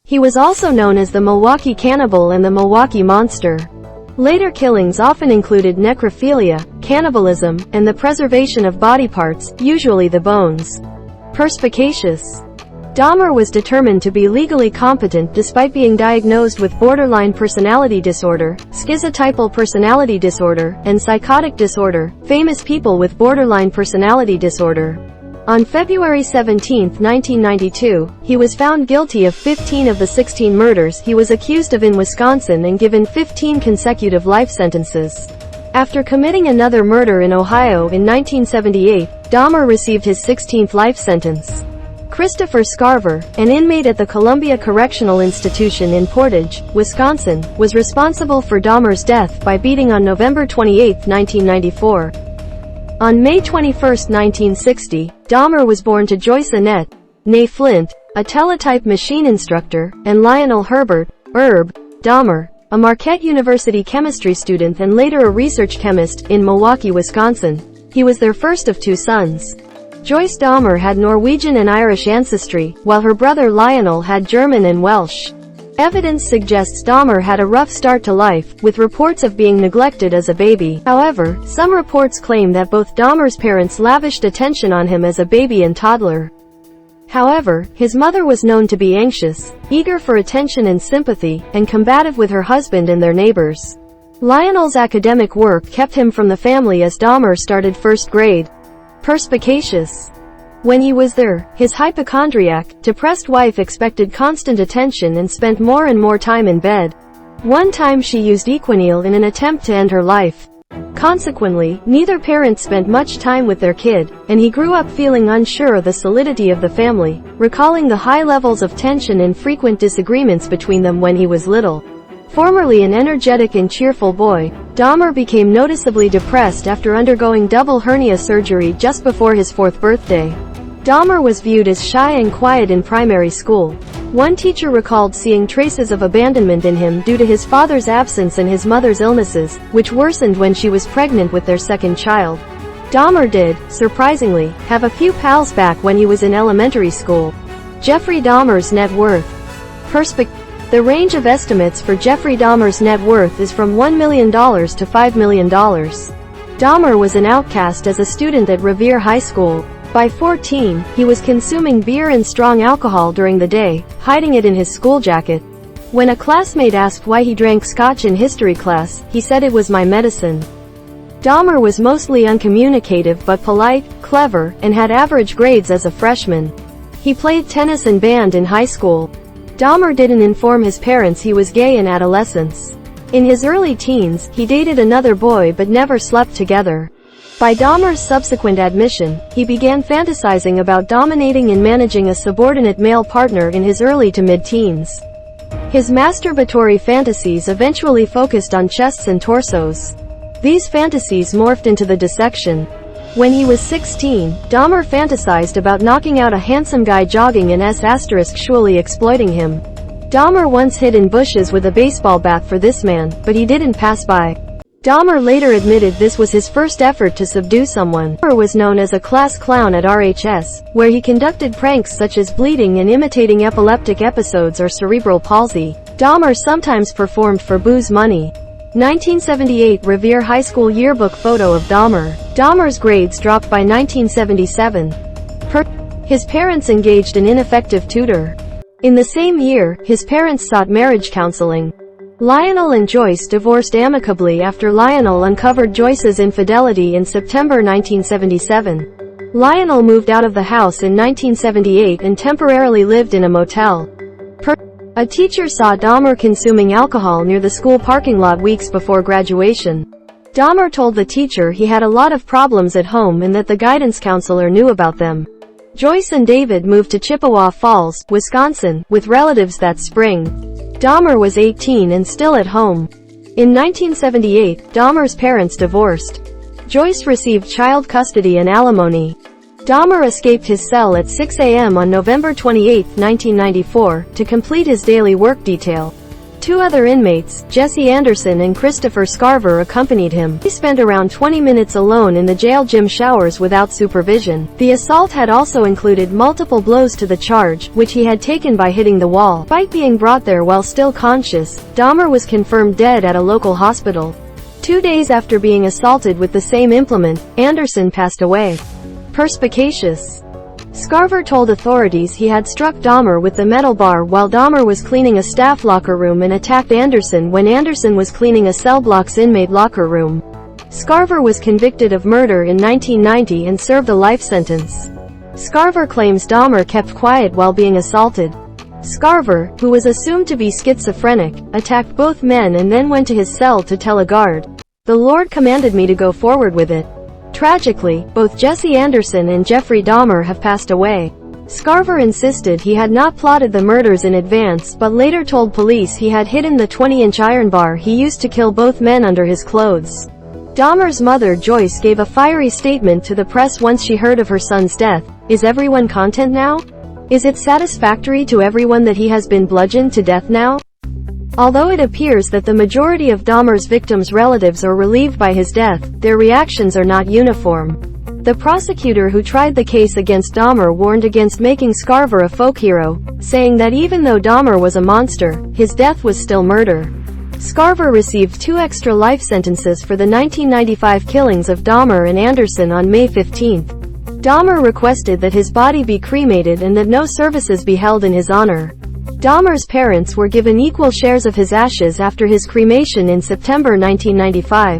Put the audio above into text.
He was also known as the Milwaukee Cannibal and the Milwaukee Monster. Later killings often included necrophilia, cannibalism, and the preservation of body parts, usually the bones. Perspicacious. Dahmer was determined to be legally competent despite being diagnosed with borderline personality disorder, schizotypal personality disorder, and psychotic disorder. Famous people with borderline personality disorder. On February 17, 1992, he was found guilty of 15 of the 16 murders he was accused of in Wisconsin and given 15 consecutive life sentences. After committing another murder in Ohio in 1978, Dahmer received his 16th life sentence. Christopher Scarver, an inmate at the Columbia Correctional Institution in Portage, Wisconsin, was responsible for Dahmer's death by beating on November 28, 1994. On May 21, 1960, Dahmer was born to Joyce Annette, née Flint, a teletype machine instructor, and Lionel Herbert, Herb, Dahmer, a Marquette University chemistry student and later a research chemist, in Milwaukee, Wisconsin. He was their first of two sons. Joyce Dahmer had Norwegian and Irish ancestry, while her brother Lionel had German and Welsh. Evidence suggests Dahmer had a rough start to life, with reports of being neglected as a baby. However, some reports claim that both Dahmer's parents lavished attention on him as a baby and toddler. However, his mother was known to be anxious, eager for attention and sympathy, and combative with her husband and their neighbors. Lionel's academic work kept him from the family as Dahmer started first grade. Perspicacious. When he was there, his hypochondriac, depressed wife expected constant attention and spent more and more time in bed. One time she used Equanil in an attempt to end her life. Consequently, neither parent spent much time with their kid, and he grew up feeling unsure of the solidity of the family, recalling the high levels of tension and frequent disagreements between them when he was little. Formerly an energetic and cheerful boy, Dahmer became noticeably depressed after undergoing double hernia surgery just before his 4th birthday. Dahmer was viewed as shy and quiet in primary school. One teacher recalled seeing traces of abandonment in him due to his father's absence and his mother's illnesses, which worsened when she was pregnant with their second child. Dahmer did, surprisingly, have a few pals back when he was in elementary school. Jeffrey Dahmer's net worth. The range of estimates for Jeffrey Dahmer's net worth is from $1 million to $5 million. Dahmer was an outcast as a student at Revere High School. By 14, he was consuming beer and strong alcohol during the day, hiding it in his school jacket. When a classmate asked why he drank scotch in history class, he said it was my medicine. Dahmer was mostly uncommunicative but polite, clever, and had average grades as a freshman. He played tennis and band in high school. Dahmer didn't inform his parents he was gay in adolescence. In his early teens, he dated another boy but never slept together. By Dahmer's subsequent admission, he began fantasizing about dominating and managing a subordinate male partner in his early to mid-teens. His masturbatory fantasies eventually focused on chests and torsos. These fantasies morphed into the dissection. When he was 16, Dahmer fantasized about knocking out a handsome guy jogging and surely exploiting him. Dahmer once hid in bushes with a baseball bat for this man, but he didn't pass by. Dahmer later admitted this was his first effort to subdue someone. Dahmer was known as a class clown at RHS, where he conducted pranks such as bleeding and imitating epileptic episodes or cerebral palsy. Dahmer sometimes performed for booze money. 1978 Revere High School yearbook photo of Dahmer. Dahmer's grades dropped by 1977. His parents engaged an ineffective tutor. In the same year, his parents sought marriage counseling. Lionel and Joyce divorced amicably after Lionel uncovered Joyce's infidelity in September 1977. Lionel moved out of the house in 1978 and temporarily lived in a motel. A teacher saw Dahmer consuming alcohol near the school parking lot weeks before graduation. Dahmer told the teacher he had a lot of problems at home and that the guidance counselor knew about them. Joyce and David moved to Chippewa Falls, Wisconsin, with relatives that spring. Dahmer was 18 and still at home. In 1978, Dahmer's parents divorced. Joyce received child custody and alimony. Dahmer escaped his cell at 6 a.m. on November 28, 1994, to complete his daily work detail. Two other inmates, Jesse Anderson and Christopher Scarver, accompanied him. He spent around 20 minutes alone in the jail gym showers without supervision. The assault had also included multiple blows to the charge, which he had taken by hitting the wall. Despite being brought there while still conscious, Dahmer was confirmed dead at a local hospital. 2 days after being assaulted with the same implement, Anderson passed away. Perspicacious. Scarver told authorities he had struck Dahmer with the metal bar while Dahmer was cleaning a staff locker room and attacked Anderson when Anderson was cleaning a cell block's inmate locker room. Scarver was convicted of murder in 1990 and served a life sentence. Scarver claims Dahmer kept quiet while being assaulted. Scarver, who was assumed to be schizophrenic, attacked both men and then went to his cell to tell a guard, "The Lord commanded me to go forward with it." Tragically, both Jesse Anderson and Jeffrey Dahmer have passed away. Scarver insisted he had not plotted the murders in advance but later told police he had hidden the 20-inch iron bar he used to kill both men under his clothes. Dahmer's mother Joyce gave a fiery statement to the press once she heard of her son's death. "Is everyone content now? Is it satisfactory to everyone that he has been bludgeoned to death now?" Although it appears that the majority of Dahmer's victims' relatives are relieved by his death, their reactions are not uniform. The prosecutor who tried the case against Dahmer warned against making Scarver a folk hero, saying that even though Dahmer was a monster, his death was still murder. Scarver received 2 extra life sentences for the 1995 killings of Dahmer and Anderson on May 15. Dahmer requested that his body be cremated and that no services be held in his honor. Dahmer's parents were given equal shares of his ashes after his cremation in September 1995.